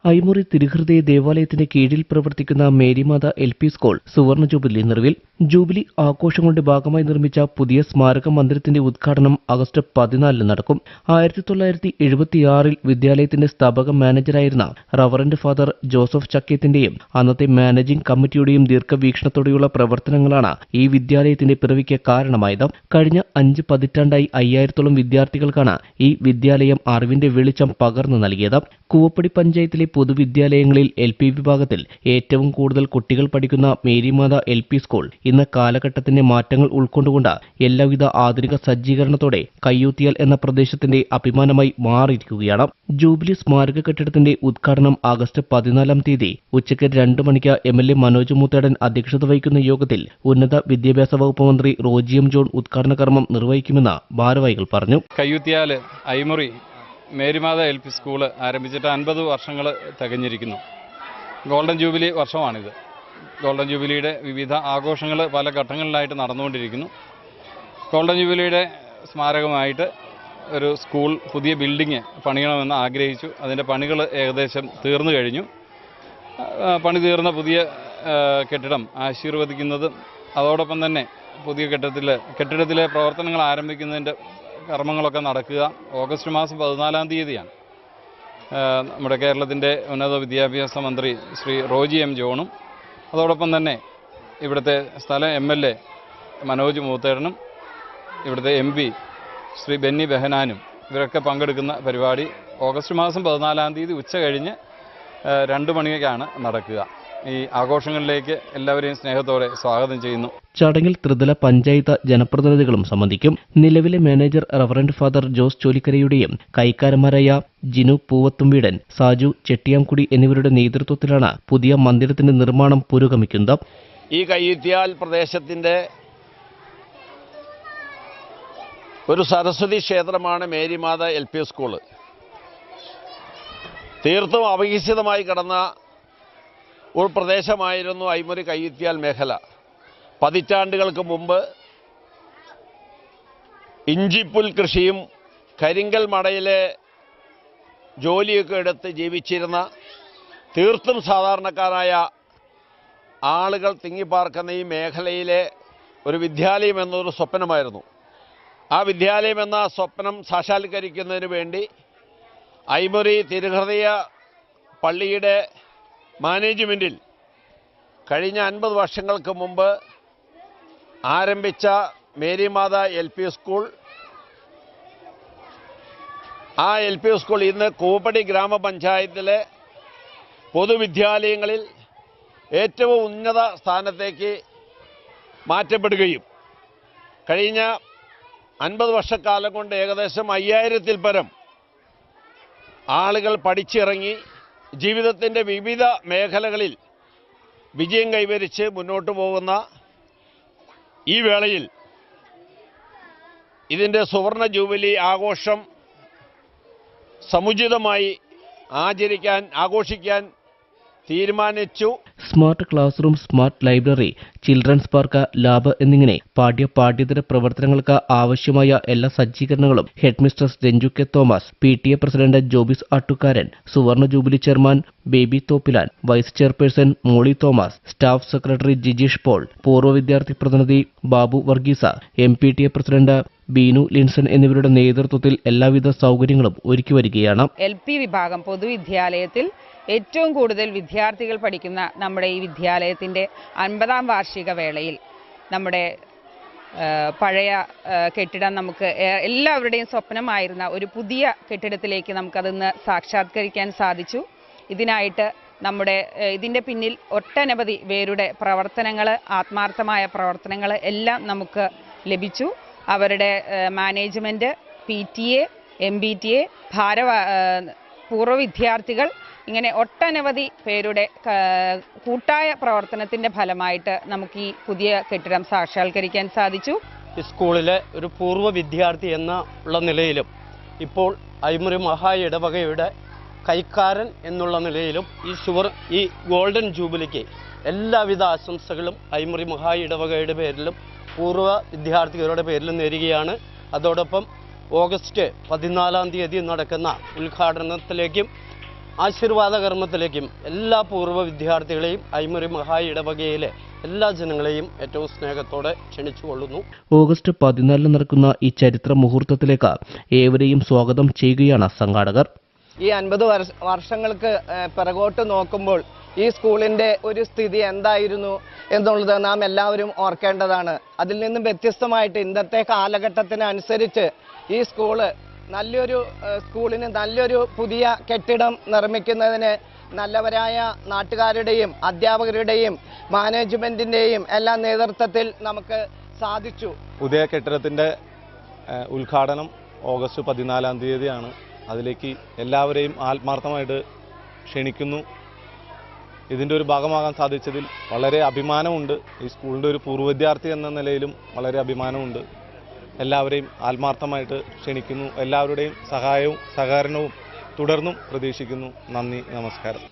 ഐമുറി തിരുഹൃദയ ദേവാലയത്തിന്റെ കീഴിൽ പ്രവർത്തിക്കുന്ന മേരിമാത LP സ്കൂൾ സുവർണ ജൂബിലി നിറവിൽ. ജൂബിലി ആഘോഷങ്ങളുടെ ഭാഗമായി നിർമ്മിച്ച പുതിയ സ്മാരക മന്ദിരത്തിന്റെ ഉദ്ഘാടനം ആഗസ്റ്റ് 14 നടക്കും. 1976 വിദ്യാലയത്തിന്റെ സ്ഥാപക മാനേജറായിരുന്ന റവറന്റ് ഫാദർ ജോസഫ് ചക്കേത്തിന്റെയും അന്നത്തെ മാനേജിംഗ് കമ്മിറ്റിയുടെയും ദീർഘവീക്ഷണത്തോടെയുള്ള പ്രവർത്തനങ്ങളാണ് ഈ വിദ്യാലയത്തിന്റെ പിറവിക്ക് കാരണമായത്. കഴിഞ്ഞ 5 പതിറ്റാണ്ടായി 5000-ഓളം വിദ്യാർത്ഥികൾക്കാണ് ഈ വിദ്യാലയം അറിവിന്റെ വെളിച്ചം പകർന്നു നൽകിയത്. കൂവപ്പടി പഞ്ചായത്തിലെ പൊതുവിദ്യാലയങ്ങളിൽ LP വിഭാഗത്തിൽ ഏറ്റവും കൂടുതൽ കുട്ടികൾ പഠിക്കുന്ന മേരിമാത LP സ്കൂൾ ഇന്ന് കാലഘട്ടത്തിന്റെ മാറ്റങ്ങൾ ഉൾക്കൊണ്ടുകൊണ്ട് എല്ലാവിധ ആധുനിക സജ്ജീകരണത്തോടെ കയ്യൂത്തിയാൽ എന്ന പ്രദേശത്തിന്റെ അഭിമാനമായി മാറിയിരിക്കുകയാണ്. ജൂബിലി സ്മാരക കെട്ടിടത്തിന്റെ ഉദ്ഘാടനം ആഗസ്റ്റ് 14 ഉച്ചയ്ക്ക് 2 മണിക്ക് MLA മനോജ് മൂത്തേടൻ അധ്യക്ഷത വഹിക്കുന്ന യോഗത്തിൽ ഉന്നത വിദ്യാഭ്യാസ വകുപ്പ് മന്ത്രി റോജി M. ജോൺ ഉദ്ഘാടന കർമ്മം നിർവഹിക്കുമെന്ന് ഭാരവാഹികൾ പറഞ്ഞു. കയ്യൂത്തിയാൽ ഐമുറി മേരിമാത LP സ്കൂൾ ആരംഭിച്ചിട്ട് 50 വർഷങ്ങൾ തികഞ്ഞിരിക്കുന്നു. ഗോൾഡൻ ജൂബിലി വർഷമാണിത്. ഗോൾഡൻ ജൂബിലിയുടെ വിവിധ ആഘോഷങ്ങൾ പല ഘട്ടങ്ങളിലായിട്ട് നടന്നുകൊണ്ടിരിക്കുന്നു. ഗോൾഡൻ ജൂബിലിയുടെ സ്മാരകമായിട്ട് ഒരു സ്കൂൾ പുതിയ ബിൽഡിംഗ് പണിയണമെന്ന് ആഗ്രഹിച്ചു. അതിൻ്റെ പണികൾ ഏകദേശം തീർന്നു കഴിഞ്ഞു. പണി തീർന്ന പുതിയ കെട്ടിടം ആശീർവദിക്കുന്നതും അതോടൊപ്പം തന്നെ പുതിയ കെട്ടിടത്തിലെ പ്രവർത്തനങ്ങൾ ആരംഭിക്കുന്നതിൻ്റെ കർമ്മങ്ങളൊക്കെ നടക്കുക ഓഗസ്റ്റ് മാസം 14 നമ്മുടെ കേരളത്തിൻ്റെ ഉന്നത വിദ്യാഭ്യാസ മന്ത്രി ശ്രീ റോജി M. ജോണും അതോടൊപ്പം തന്നെ ഇവിടുത്തെ സ്ഥലം MLA മനോജ് മൂത്തേടനും ഇവിടുത്തെ MP ശ്രീ ബെന്നി ബെഹനാനും ഇവരൊക്കെ പങ്കെടുക്കുന്ന പരിപാടി ഓഗസ്റ്റ് മാസം 14 ഉച്ച കഴിഞ്ഞ് 2 മണിക്കാണ് നടക്കുക. ഈ ആഘോഷങ്ങളിലേക്ക് എല്ലാവരെയും സ്നേഹത്തോടെ സ്വാഗതം ചെയ്യുന്നു. ചടങ്ങിൽ ത്രിതല പഞ്ചായത്ത് ജനപ്രതിനിധികളും സംബന്ധിക്കും. നിലവിലെ മാനേജർ റവറന്റ് ഫാദർ ജോസ് ചോലിക്കരയുടെയും കൈക്കാരന്മാരായ ജിനു പൂവത്തുംവീടൻ, സാജു ചെട്ടിയാംകുടി എന്നിവരുടെ നേതൃത്വത്തിലാണ് പുതിയ മന്ദിരത്തിന്റെ നിർമ്മാണം പുരോഗമിക്കുന്നത്. ഈ കയ്യൂത്തിയാൽ പ്രദേശത്തിന്റെ ഒരു സരസ്വതി ക്ഷേത്രമാണ് മേരിമാത LP സ്കൂള്. തീർത്തും അവികസിതമായി കിടന്ന ഒരു പ്രദേശമായിരുന്നു ഐമുറി കയ്യൂത്തിയാൽ മേഖല. പതിറ്റാണ്ടുകൾക്ക് മുമ്പ് ഇഞ്ചിപ്പുൽ കൃഷിയും കരിങ്കൽ മടയിലെ ജോലിയൊക്കെ എടുത്ത് ജീവിച്ചിരുന്ന തീർത്തും സാധാരണക്കാരായ ആളുകൾ തിങ്ങിപ്പാർക്കുന്ന ഈ മേഖലയിലെ ഒരു വിദ്യാലയം എന്നൊരു സ്വപ്നമായിരുന്നു. ആ വിദ്യാലയം എന്ന സ്വപ്നം സാക്ഷാത്കരിക്കുന്നതിന് വേണ്ടി ഐമുറി തിരുഹൃദയ പള്ളിയുടെ മാനേജ്മെൻറ്റിൽ കഴിഞ്ഞ 50 വർഷങ്ങൾക്ക് മുമ്പ് ആരംഭിച്ച മേരിമാത LP സ്കൂൾ, ആ LP സ്കൂൾ ഇന്ന് കൂവപ്പടി ഗ്രാമപഞ്ചായത്തിലെ പൊതുവിദ്യാലയങ്ങളിൽ ഏറ്റവും ഉന്നത സ്ഥാനത്തേക്ക് മാറ്റപ്പെടുകയും കഴിഞ്ഞ 50 വർഷക്കാലം കൊണ്ട് ഏകദേശം 5000-ൽ പരം ആളുകൾ പഠിച്ചിറങ്ങി ജീവിതത്തിൻ്റെ വിവിധ മേഖലകളിൽ വിജയം കൈവരിച്ച് മുന്നോട്ട് പോകുന്ന ഈ വേളയിൽ ഇതിൻ്റെ സുവർണ ജൂബിലി ആഘോഷം സമുചിതമായി ആഘോഷിക്കാൻ തീരുമാനിച്ചു. Smart class room, smart library, children's park, lab എന്നിങ്ങനെ പാഠ്യേതര പ്രവർത്തനങ്ങൾക്ക് ആവശ്യമായ എല്ലാ സജ്ജീകരണങ്ങളും head mistress Ranju K Thomas, PTA president Jobis Attukaran, സുവർണ jubilee chairman Baby Thoppilan, vice chairperson Molly Thomas, staff secretary Jijeesh Paul, പൂർവ്വ വിദ്യാർത്ഥി പ്രതിനിധി ബാബു വർഗീസ, MPTA പ്രസിഡന്റ് ബീനു ലിൻസൺ എന്നിവരുടെ നേതൃത്വത്തിൽ എല്ലാവിധ സൗകര്യങ്ങളും ഒരുക്കി വരികയാണ്. LP വിഭാഗം പൊതുവിദ്യാലയത്തിൽ ഏറ്റവും കൂടുതൽ വിദ്യാർത്ഥികൾ പഠിക്കുന്ന നമ്മുടെ ഈ വിദ്യാലയത്തിൻ്റെ 50ാം വാർഷിക വേളയിൽ നമ്മുടെ പഴയ കെട്ടിടം നമുക്ക് എല്ലാവരുടെയും സ്വപ്നമായിരുന്ന ഒരു പുതിയ കെട്ടിടത്തിലേക്ക് നമുക്കതൊന്ന് സാക്ഷാത്കരിക്കാൻ സാധിച്ചു. ഇതിനായിട്ട് ഇതിൻ്റെ പിന്നിൽ ഒട്ടനവധി പേരുടെ പ്രവർത്തനങ്ങൾ, ആത്മാർത്ഥമായ പ്രവർത്തനങ്ങൾ എല്ലാം നമുക്ക് ലഭിച്ചു. അവരുടെ മാനേജ്മെൻറ്റ്, PTA, MBTA, പൂർവ്വ വിദ്യാർത്ഥികൾ, ഇങ്ങനെ ഒട്ടനവധി പേരുടെ കൂട്ടായ പ്രവർത്തനത്തിൻ്റെ ഫലമായിട്ട് നമുക്ക് ഈ പുതിയ കെട്ടിടം സാക്ഷാത്കരിക്കാൻ സാധിച്ചു. ഈ സ്കൂളിലെ ഒരു പൂർവ്വ വിദ്യാർത്ഥി ഉള്ള നിലയിലും ഇപ്പോൾ ഐമുറി മഹാ ഇടവകയുടെ കൈക്കാരൻ എന്നുള്ള നിലയിലും ഈ ഗോൾഡൻ ജൂബിലിക്ക് എല്ലാവിധ ആശംസകളും ഐമുറി മഹാ ഇടവകയുടെ പേരിലും പൂർവ്വ വിദ്യാർത്ഥികളുടെ പേരിലും നേരുകയാണ്. അതോടൊപ്പം ഓഗസ്റ്റ് 14-ാം തീയതി നടക്കുന്ന ഉദ്ഘാടനത്തിലേക്കും ആശീർവാദ കർമ്മത്തിലേക്കും എല്ലാ പൂർവ്വ വിദ്യാർത്ഥികളെയും ഐമുറി മഹാ ഇടവകയിലെ എല്ലാ ജനങ്ങളെയും ഏറ്റവും സ്നേഹത്തോടെ ക്ഷണിച്ചുകൊള്ളുന്നു. ഓഗസ്റ്റ് 14 നടക്കുന്ന ഈ ചരിത്ര മുഹൂർത്തത്തിലേക്ക് ഏവരെയും സ്വാഗതം ചെയ്യുകയാണ് സംഘാടകർ. ഈ 50 വർഷങ്ങൾക്ക് പിറകോട്ട് നോക്കുമ്പോൾ ഈ സ്കൂളിൻ്റെ ഒരു സ്ഥിതി എന്തായിരുന്നു എന്നുള്ളത് നാം എല്ലാവരും ഓർക്കേണ്ടതാണ്. അതിൽ നിന്നും വ്യത്യസ്തമായിട്ട് ഇന്നത്തെ കാലഘട്ടത്തിനനുസരിച്ച് ഈ സ്കൂളിന് നല്ലൊരു പുതിയ കെട്ടിടം നിർമ്മിക്കുന്നതിന് നല്ലവരായ നാട്ടുകാരുടെയും അധ്യാപകരുടെയും മാനേജ്മെൻറ്റിൻ്റെയും എല്ലാം നേതൃത്വത്തിൽ നമുക്ക് സാധിച്ചു. പുതിയ കെട്ടിടത്തിൻ്റെ ഉദ്ഘാടനം ഓഗസ്റ്റ് 14-ാം തീയതിയാണ്. അതിലേക്ക് എല്ലാവരെയും ആത്മാർത്ഥമായിട്ട് ക്ഷണിക്കുന്നു. ഇതിൻ്റെ ഒരു ഭാഗമാകാൻ സാധിച്ചതിൽ വളരെ അഭിമാനമുണ്ട്. ഈ സ്കൂളിൻ്റെ ഒരു പൂർവ്വ വിദ്യാർത്ഥി എന്ന നിലയിലും വളരെ അഭിമാനമുണ്ട്. എല്ലാവരെയും ആത്മാർത്ഥമായിട്ട് ക്ഷണിക്കുന്നു. എല്ലാവരുടെയും സഹായവും സഹകരണവും തുടർന്നും പ്രതീക്ഷിക്കുന്നു. നന്ദി, നമസ്കാരം.